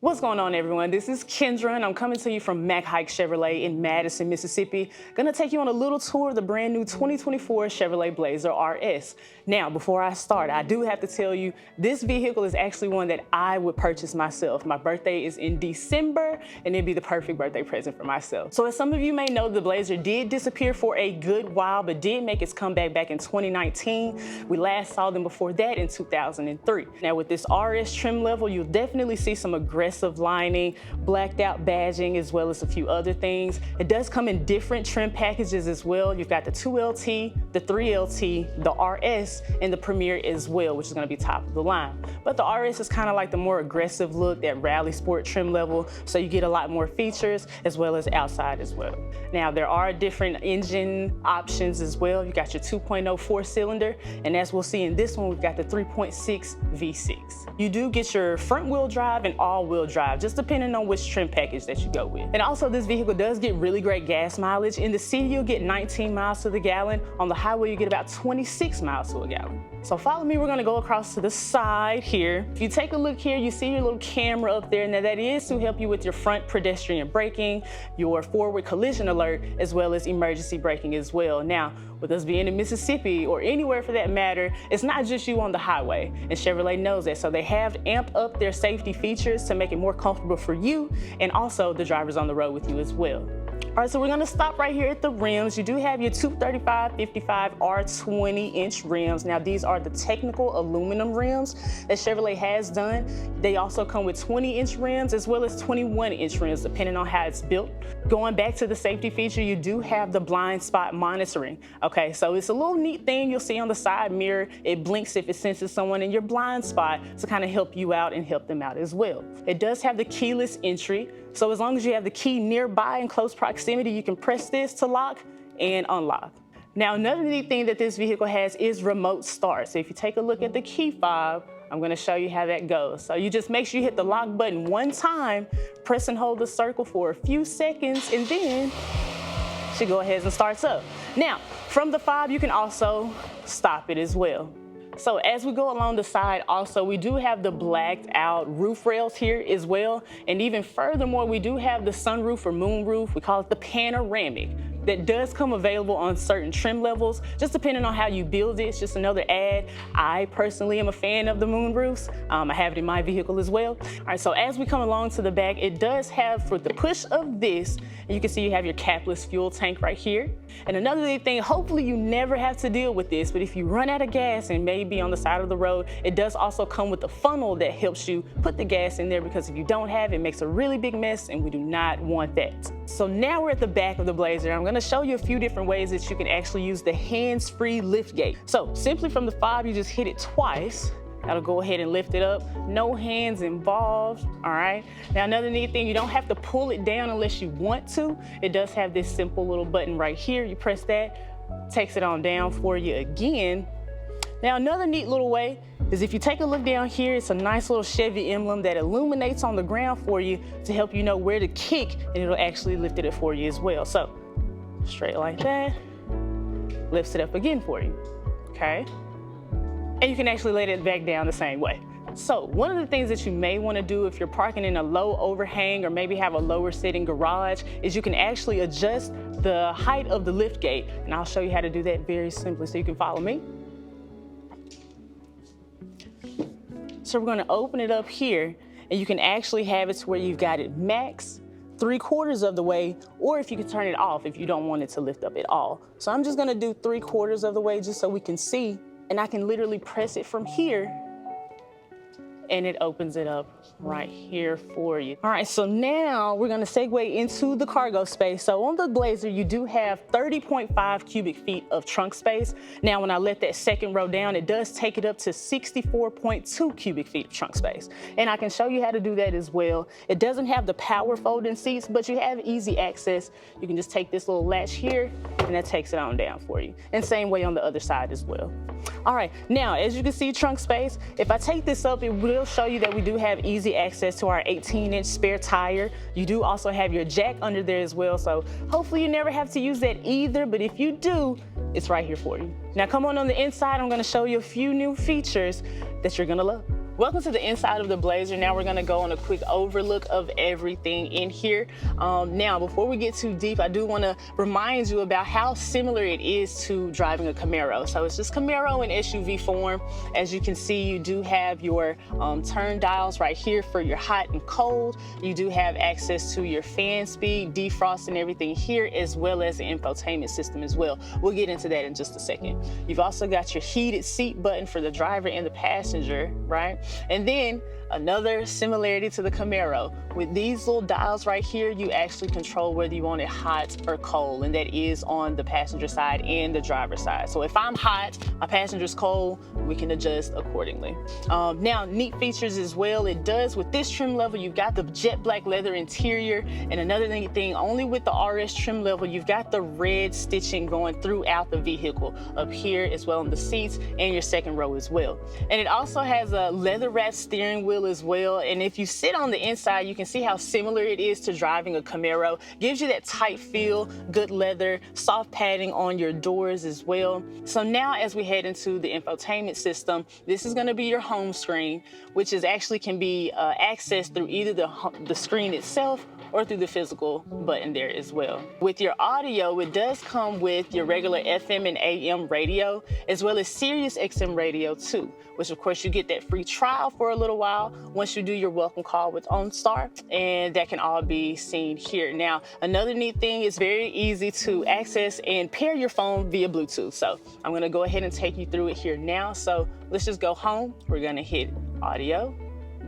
What's going on, everyone? This is Kendra, and I'm coming to you from Haik Chevrolet in Madison, Mississippi. Gonna take you on a little tour of the brand new 2024 Chevrolet Blazer RS. Now, before I start, I do have to tell you, this vehicle is actually one that I would purchase myself. My birthday is in December, and it'd be the perfect birthday present for myself. So as some of you may know, the Blazer did disappear for a good while, but did make its comeback back in 2019. We last saw them before that in 2003. Now, with this RS trim level, you'll definitely see some aggressive lining, blacked out badging, as well as a few other things. It does come in different trim packages as well. You've got the 2LT, the 3LT, the RS, and the Premier as well, which is going to be top of the line. But the RS is kind of like the more aggressive look, that rally sport trim level, so you get a lot more features as well as outside as well. Now, there are different engine options as well. You got your 2.0 4-cylinder, and as we'll see in this one, we've got the 3.6 V6. You do get your front wheel drive and all-wheel drive, just depending on which trim package that you go with. And also, this vehicle does get really great gas mileage. In the city, you'll get 19 miles to the gallon. On the highway, you get about 26 miles to a gallon. So follow me, we're gonna go across to the side here. If you take a look here, you see your little camera up there. Now that is to help you with your front pedestrian braking, your forward collision alert, as well as emergency braking as well. Now, with us being in Mississippi, or anywhere for that matter, it's not just you on the highway, and Chevrolet knows that. So they have amped up their safety features to make it more comfortable for you, and also the drivers on the road with you as well. All right, so we're gonna stop right here at the rims. You do have your 235/55 R20-inch rims. Now, these are the technical aluminum rims that Chevrolet has done. They also come with 20-inch rims as well as 21-inch rims, depending on how it's built. Going back to the safety feature, you do have the blind spot monitoring. Okay, so it's a little neat thing you'll see on the side mirror. It blinks if it senses someone in your blind spot to kind of help you out and help them out as well. It does have the keyless entry. So as long as you have the key nearby in close proximity, you can press this to lock and unlock. Now, another neat thing that this vehicle has is remote start. So if you take a look at the key fob, I'm gonna show you how that goes. So you just make sure you hit the lock button one time, press and hold the circle for a few seconds, and then she go ahead and starts up. Now, from the fob, you can also stop it as well. So as we go along the side also, we do have the blacked out roof rails here as well. And even furthermore, we do have the sunroof or moonroof. We call it the Panoramic. That does come available on certain trim levels, just depending on how you build it. It's just another add. I personally am a fan of the moonroofs. I have it in my vehicle as well. All right, so as we come along to the back, it does have, for the push of this, you can see you have your Capless fuel tank right here. And another thing, hopefully you never have to deal with this, but if you run out of gas and may be on the side of the road, it does also come with a funnel that helps you put the gas in there, because if you don't have it, it makes a really big mess, and we do not want that. So now we're at the back of the Blazer. I'm gonna show you a few different ways that you can actually use the hands-free lift gate. So simply from the fob, you just hit it twice. That'll go ahead and lift it up. No hands involved, all right? Now, another neat thing, you don't have to pull it down unless you want to. It does have this simple little button right here. You press that, takes it on down for you again. Now, another neat little way is if you take a look down here, it's a nice little Chevy emblem that illuminates on the ground for you to help you know where to kick, and it'll actually lift it for you as well. So, straight like that, lifts it up again for you, okay? And you can actually let it back down the same way. So one of the things that you may want to do if you're parking in a low overhang or maybe have a lower sitting garage is you can actually adjust the height of the lift gate. And I'll show you how to do that very simply, so you can follow me. So we're going to open it up here, and you can actually have it to where you've got it max, 3/4 of the way, or if you can turn it off if you don't want it to lift up at all. So I'm just gonna do 3/4 of the way just so we can see, and I can literally press it from here, and it opens it up right here for you. All right, so now we're gonna segue into the cargo space. So on the Blazer, you do have 30.5 cubic feet of trunk space. Now, when I let that second row down, it does take it up to 64.2 cubic feet of trunk space. And I can show you how to do that as well. It doesn't have the power folding seats, but you have easy access. You can just take this little latch here, and that takes it on down for you. And same way on the other side as well. All right, now, as you can see, trunk space, if I take this up, it will show you that we do have easy access to our 18-inch spare tire. You do also have your jack under there as well, so hopefully you never have to use that either, but if you do, it's right here for you. Now come on the inside, I'm gonna show you a few new features that you're gonna love. Welcome to the inside of the Blazer. Now we're gonna go on a quick overlook of everything in here. Now, before we get too deep, I do wanna remind you about how similar it is to driving a Camaro. So it's just Camaro in SUV form. As you can see, you do have your turn dials right here for your hot and cold. You do have access to your fan speed, defrost and everything here, as well as the infotainment system as well. We'll get into that in just a second. You've also got your heated seat button for the driver and the passenger, right? And then another similarity to the Camaro. With these little dials right here, you actually control whether you want it hot or cold, and that is on the passenger side and the driver side. So if I'm hot, my passenger's cold, we can adjust accordingly. Now, neat features as well. It does, with this trim level, you've got the jet black leather interior, and another neat thing, only with the RS trim level, you've got the red stitching going throughout the vehicle, up here as well in the seats and your second row as well. And it also has a leather wrapped steering wheel as well, and if you sit on the inside, you can see how similar it is to driving a Camaro. Gives you that tight feel, good leather, soft padding on your doors as well. So now as we head into the infotainment system, this is going to be your home screen, which is actually can be accessed through either the screen itself or through the physical button there as well. With your audio, it does come with your regular FM and AM radio, as well as Sirius XM radio too, which of course you get that free trial for a little while once you do your welcome call with OnStar, and that can all be seen here. Now, another neat thing, is very easy to access and pair your phone via Bluetooth. So I'm gonna go ahead and take you through it here now. So let's just go home. We're gonna hit audio,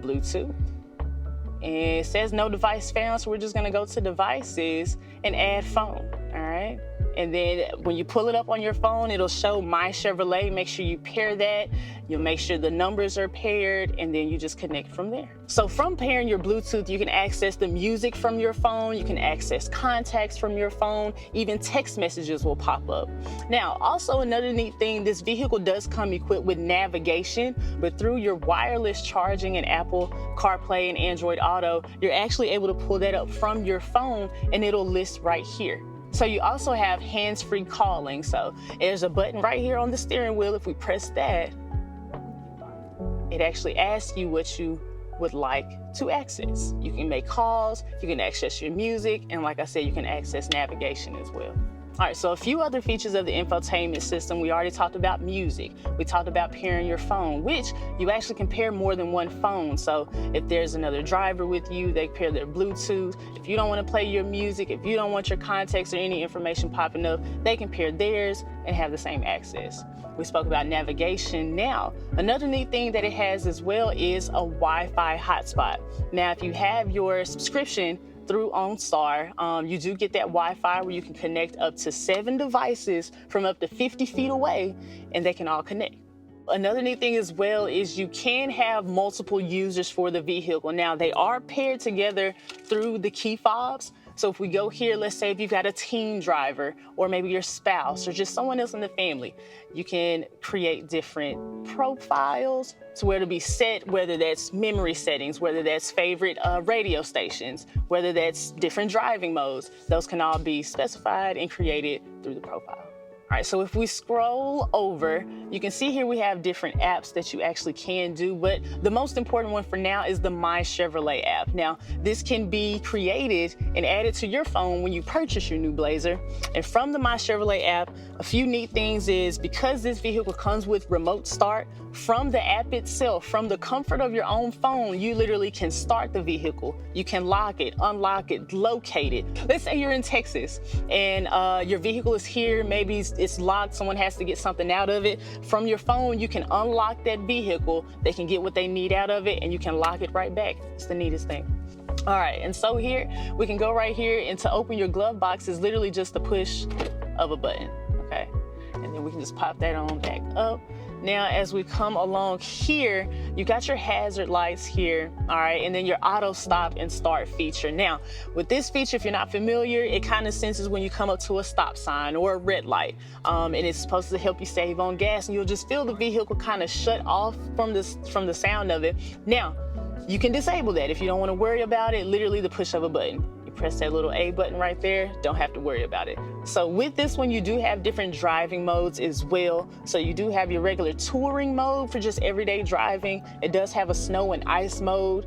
Bluetooth. And it says no device found, so we're just gonna go to devices and add phone, all right? And then when you pull it up on your phone, it'll show MyChevrolet. Make sure you pair that. You'll make sure the numbers are paired, and then you just connect from there. So from pairing your Bluetooth, you can access the music from your phone, you can access contacts from your phone, even text messages will pop up. Now, also another neat thing, this vehicle does come equipped with navigation, but through your wireless charging and Apple CarPlay and Android Auto, you're actually able to pull that up from your phone and it'll list right here. So you also have hands-free calling. So there's a button right here on the steering wheel. If we press that, it actually asks you what you would like to access. You can make calls, you can access your music, and like I said, you can access navigation as well. All right, so a few other features of the infotainment system. We already talked about music. We talked about pairing your phone, which you actually can pair more than one phone. So if there's another driver with you, they pair their Bluetooth. If you don't want to play your music, if you don't want your contacts or any information popping up, they can pair theirs and have the same access. We spoke about navigation. Now, another neat thing that it has as well is a Wi-Fi hotspot. Now, if you have your subscription through OnStar, you do get that Wi-Fi where you can connect up to 7 devices from up to 50 feet away, and they can all connect. Another neat thing as well is you can have multiple users for the vehicle. Now, they are paired together through the key fobs. So if we go here, let's say if you've got a teen driver or maybe your spouse or just someone else in the family, you can create different profiles to where to be set, whether that's memory settings, whether that's favorite radio stations, whether that's different driving modes. Those can all be specified and created through the profile. All right, so if we scroll over, you can see here we have different apps that you actually can do, but the most important one for now is the MyChevrolet app. Now, this can be created and added to your phone when you purchase your new Blazer. And from the MyChevrolet app, a few neat things is because this vehicle comes with remote start, from the app itself, from the comfort of your own phone, you literally can start the vehicle. You can lock it, unlock it, locate it. Let's say you're in Texas and your vehicle is here, maybe it's locked, someone has to get something out of it. From your phone, you can unlock that vehicle, they can get what they need out of it, and you can lock it right back. It's the neatest thing. All right, and so here, we can go right here, and to open your glove box is literally just a push of a button, okay? And then we can just pop that on back up. Now, as we come along here, you got your hazard lights here, all right, and then your auto stop and start feature. Now, with this feature, if you're not familiar, it kind of senses when you come up to a stop sign or a red light, and it's supposed to help you save on gas, and you'll just feel the vehicle kind of shut off from the sound of it. Now, you can disable that if you don't want to worry about it. Literally the push of a button. You press that little A button right there, don't have to worry about it. So with this one, you do have different driving modes as well. So you do have your regular touring mode for just everyday driving. It does have a snow and ice mode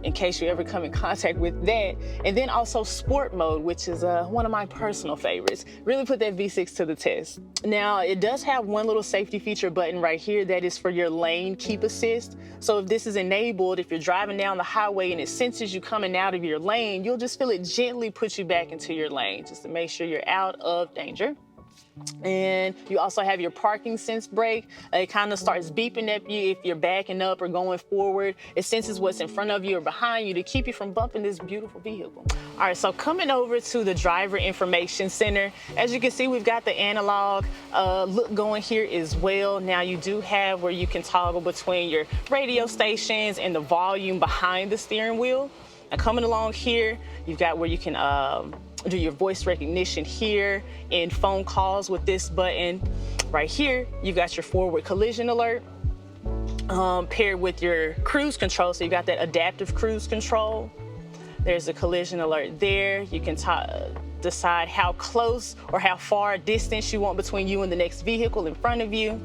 in case you ever come in contact with that. And then also sport mode, which is one of my personal favorites. Really put that V6 to the test. Now, it does have one little safety feature button right here that is for your lane keep assist. So if this is enabled, if you're driving down the highway and it senses you coming out of your lane, you'll just feel it gently put you back into your lane just to make sure you're out of danger. And you also have your parking sense brake. It kind of starts beeping at you if you're backing up or going forward. It senses what's in front of you or behind you to keep you from bumping this beautiful vehicle. All right, so coming over to the driver information center, as you can see, we've got the analog look going here as well. Now you do have where you can toggle between your radio stations and the volume behind the steering wheel. Now coming along here, you've got where you can do your voice recognition here and phone calls with this button. Right here, you got your forward collision alert paired with your cruise control. So you got that adaptive cruise control. There's a collision alert there. You can decide how close or how far distance you want between you and the next vehicle in front of you.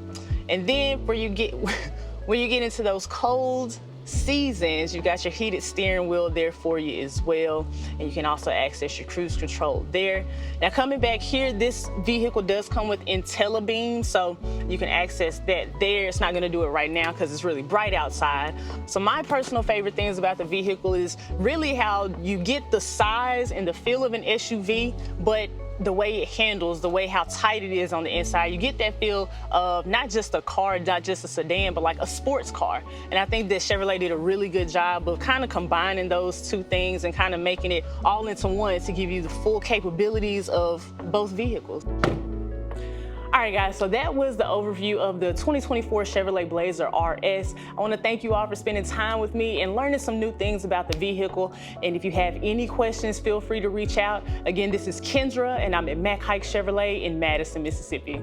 And then when you get into those cold seasons, you got your heated steering wheel there for you as well, and you can also access your cruise control there. Now coming back here, this vehicle does come with IntelliBeam, so you can access that there. It's not going to do it right now because it's really bright outside. So my personal favorite things about the vehicle is really how you get the size and the feel of an SUV, but the way it handles, the way how tight it is on the inside, you get that feel of not just a car, not just a sedan, but like a sports car. And I think that Chevrolet did a really good job of kind of combining those two things and kind of making it all into one to give you the full capabilities of both vehicles. All right, guys, so that was the overview of the 2024 Chevrolet Blazer RS. I want to thank you all for spending time with me and learning some new things about the vehicle. And if you have any questions, feel free to reach out. Again, this is Kendra, and I'm at Haik Chevrolet in Madison, Mississippi.